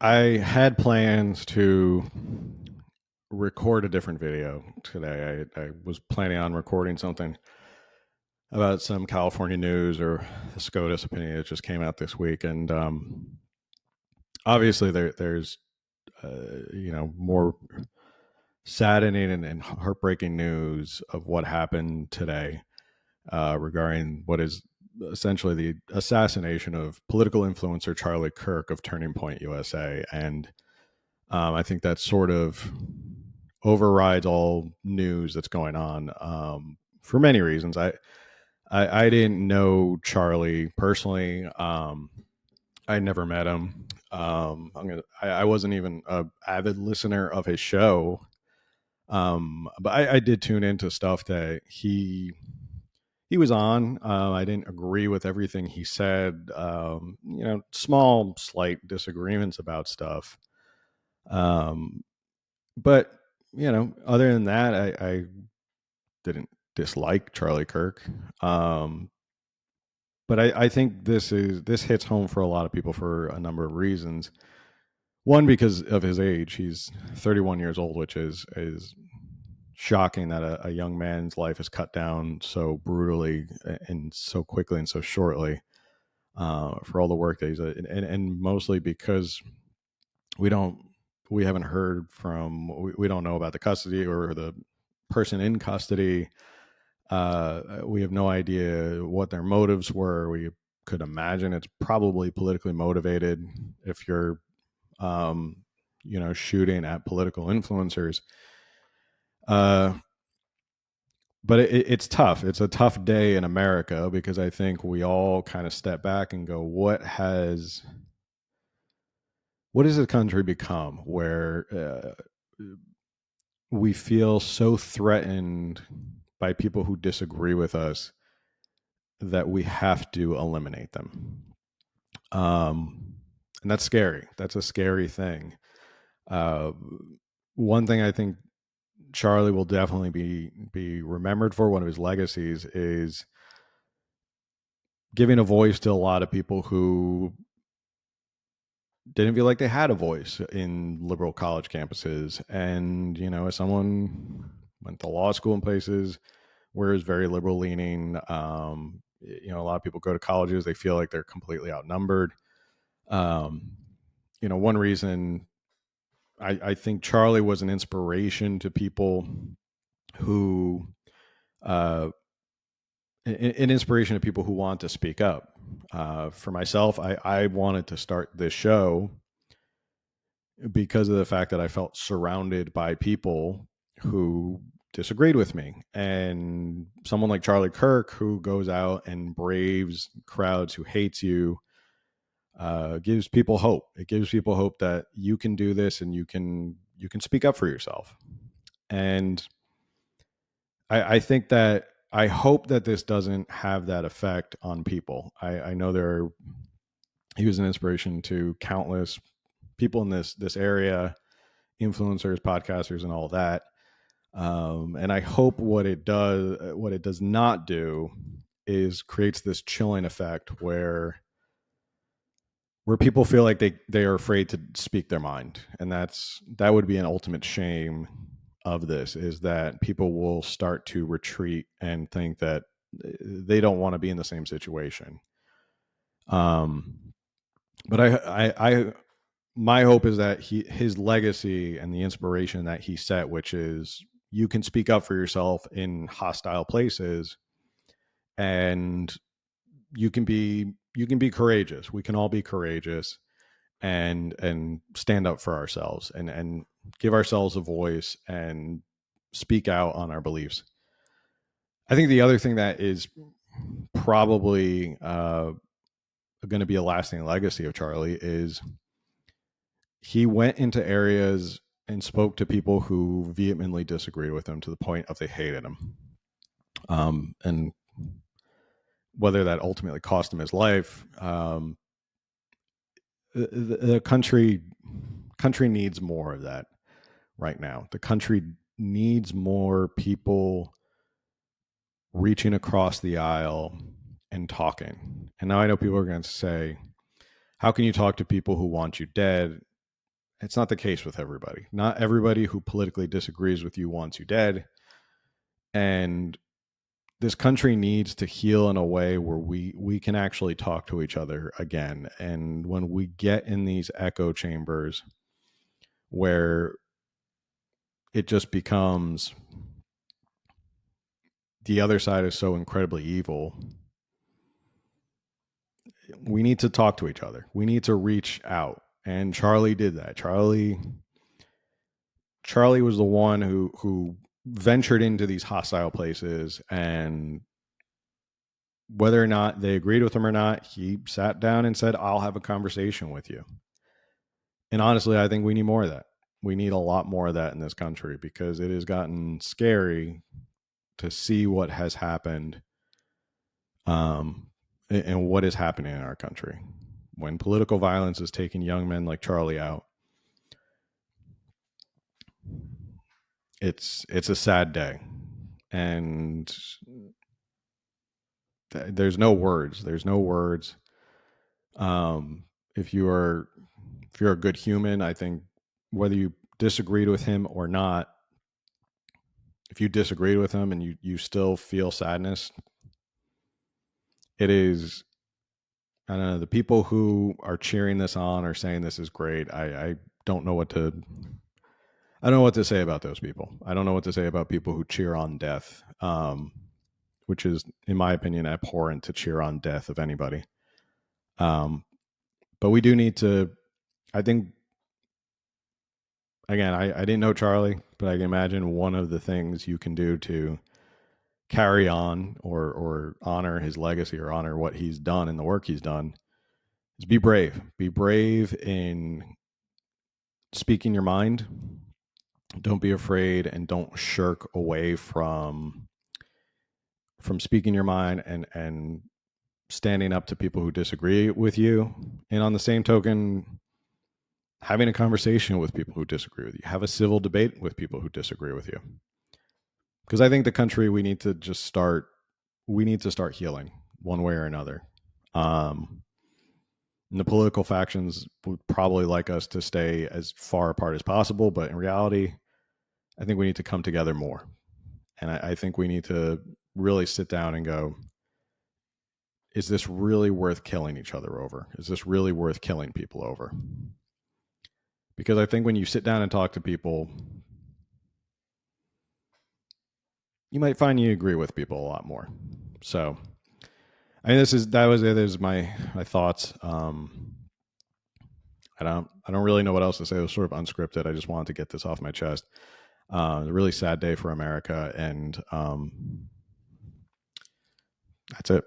I had plans to record a different video today. I was planning on recording something about some California news or the SCOTUS opinion that just came out this week, and obviously there's more saddening and heartbreaking news of what happened today regarding what is essentially the assassination of political influencer Charlie Kirk of Turning Point USA, and I think that sort of overrides all news that's going on for many reasons. I didn't know Charlie personally. I never met him. I wasn't even a avid listener of his show, but I did tune into stuff that he was on. I didn't agree with everything he said. Small, slight disagreements about stuff. Um, but other than that, I didn't dislike Charlie Kirk. But I think this hits home for a lot of people for a number of reasons. One, because of his age. He's 31 years old, which is shocking that a young man's life is cut down so brutally and so quickly and so shortly for all the work that he's and mostly because we don't we haven't heard from we don't know about the custody or the person in custody. We have no idea what their motives were. We could imagine it's probably politically motivated if you're shooting at political influencers. uh but it's tough. It's a tough day in America because I think we all kind of step back and go, what has the country become where we feel so threatened by people who disagree with us that we have to eliminate them. And that's scary. That's a scary thing. Uh, One thing I think Charlie will definitely be remembered for, one of his legacies, is giving a voice to a lot of people who didn't feel like they had a voice in liberal college campuses. And, as someone went to law school in places where it's very liberal leaning, a lot of people go to colleges, they feel like they're completely outnumbered. One reason I think Charlie was an inspiration to people who, uh, an inspiration to people who want to speak up. For myself, I wanted to start this show because of the fact that I felt surrounded by people who disagreed with me. And someone like Charlie Kirk, who goes out and braves crowds who hates you, gives people hope. It gives people hope that you can do this and you can speak up for yourself. And I think that I hope that this doesn't have that effect on people. I know he was an inspiration to countless people in this area, influencers, podcasters, and all that. And I hope what it does not do, is creates this chilling effect where people feel like they are afraid to speak their mind, and that would be an ultimate shame of this, is that people will start to retreat and think that they don't want to be in the same situation. But I my hope is that his legacy and the inspiration that he set, which is you can speak up for yourself in hostile places, and you can be courageous. We can all be courageous and stand up for ourselves and give ourselves a voice and speak out on our beliefs. I think the other thing that is probably going to be a lasting legacy of Charlie is he went into areas and spoke to people who vehemently disagreed with him to the point of they hated him. And whether that ultimately cost him his life, the country needs more of that right now. The country needs more people reaching across the aisle and talking. And now I know people are going to say, how can you talk to people who want you dead It's not the case with everybody. Not everybody who politically disagrees with you wants you dead. And this country needs to heal in a way where we can actually talk to each other again. And when we get in these echo chambers where it just becomes the other side is so incredibly evil, we need to talk to each other. We need to reach out. And Charlie did that. Charlie was the one who ventured into these hostile places, and whether or not they agreed with him or not, he sat down and said, I'll have a conversation with you. And honestly, I think we need more of that. We need a lot more of that in this country, because it has gotten scary to see what has happened, and what is happening in our country. When political violence is taking young men like Charlie out, it's a sad day. And there's no words. If you're a good human, I think whether you disagreed with him or not, if you disagreed with him and you still feel sadness, it is, I don't know, the people who are cheering this on or saying this is great, I don't know what to say about those people. I don't know what to say about people who cheer on death, which is, in my opinion, abhorrent to cheer on death of anybody. But we do need to, I think, again, I didn't know Charlie, but I can imagine one of the things you can do to carry on or honor his legacy or honor what he's done and the work he's done is be brave. Be brave in speaking your mind. Don't be afraid, and don't shirk away from speaking your mind and standing up to people who disagree with you. And on the same token, having a conversation with people who disagree with you. Have a civil debate with people who disagree with you. Because I think the country, we need to start healing one way or another. And the political factions would probably like us to stay as far apart as possible, but in reality, I think we need to come together more. And I think we need to really sit down and go, is this really worth killing each other over? Is this really worth killing people over? Because I think when you sit down and talk to people, you might find you agree with people a lot more. So, I mean, that was it. Is my thoughts. I don't really know what else to say. It was sort of unscripted. I just wanted to get this off my chest. A really sad day for America, and that's it.